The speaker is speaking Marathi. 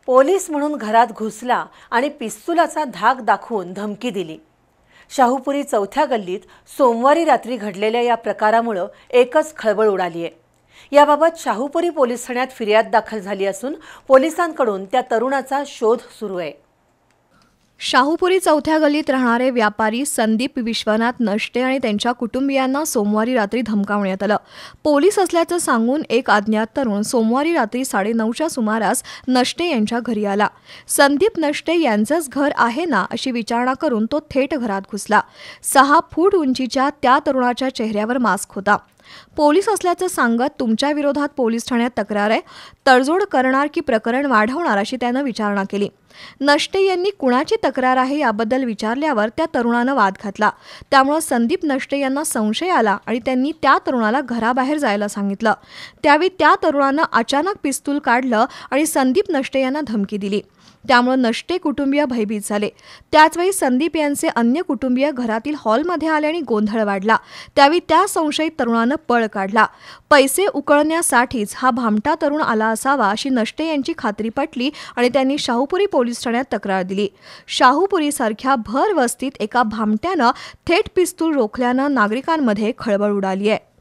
पोलीस म्हणून घरात घुसला आणि पिस्तुलाचा धाक दाखवून धमकी दिली। शाहूपुरी चौथ्या गल्लीत सोमवारी रात्री घडलेल्या या प्रकारामुळे एकच खळबळ उडाली आहे। याबाबत शाहूपुरी पोलीस ठाण्यात फिर्याद दाखल झाली असून पोलिसांकडून त्या तरुणाचा शोध सुरू आहे। शाहूपुरी चौथ्या गल्लीत राहणारे व्यापारी संदीप विश्वनाथ नष्टे आणि त्यांच्या कुटुंबियांना सोमवारी रात्री धमकावण्यात आलं। पोलीस असल्याचं सांगून एक अज्ञात तरुण सोमवारी रात्री 9:30च्या सुमारास नष्टे यांच्या घरी आला। संदीप नष्टे यांचंच घर आहे ना अशी विचारणा करून तो थेट घरात घुसला। 6 फूट उंचीच्या त्या तरुणाच्या चेहऱ्यावर मास्क होता। पोलीस असल्याचं सांगत तुमच्या विरोधात पोलीस ठाण्यात तक्रार आहे, तडजोड करणार की प्रकरण वाढवणार अशी त्यानं विचारणा केली। नष्टे यांनी कुणाची तक्रार आहे याबद्दल विचारल्यावर त्या तरुणानं वाद घातला। त्यामुळे संदीप नष्टे यांना संशय आला आणि त्यांनी त्या तरुणाला घराबाहेर जायला सांगितलं। त्यावेळी त्या तरुणानं अचानक पिस्तूल काढलं आणि संदीप नष्टे यांना धमकी दिली। त्यामुळे नष्टे कुटुंबीय भयभीत झाले। त्याचवेळी संदीप यांचे अन्य कुटुंबीय घरातील हॉलमध्ये आले आणि गोंधळ वाढला। त्यावेळी त्या संशयित तरुणानं पळ काढला। पैसे उकळण्यासाठीच हा भामटा तरुण आला असावा अशी नष्टे यांची खात्री पटली आणि त्यांनी शाहूपुरी पोलीस ठाण्यात तक्रार दिली। शाहूपुरीसारख्या भर वस्तीत एका भामट्यानं थेट पिस्तूल रोखल्यानं नागरिकांमध्ये खळबळ उडाली आहे।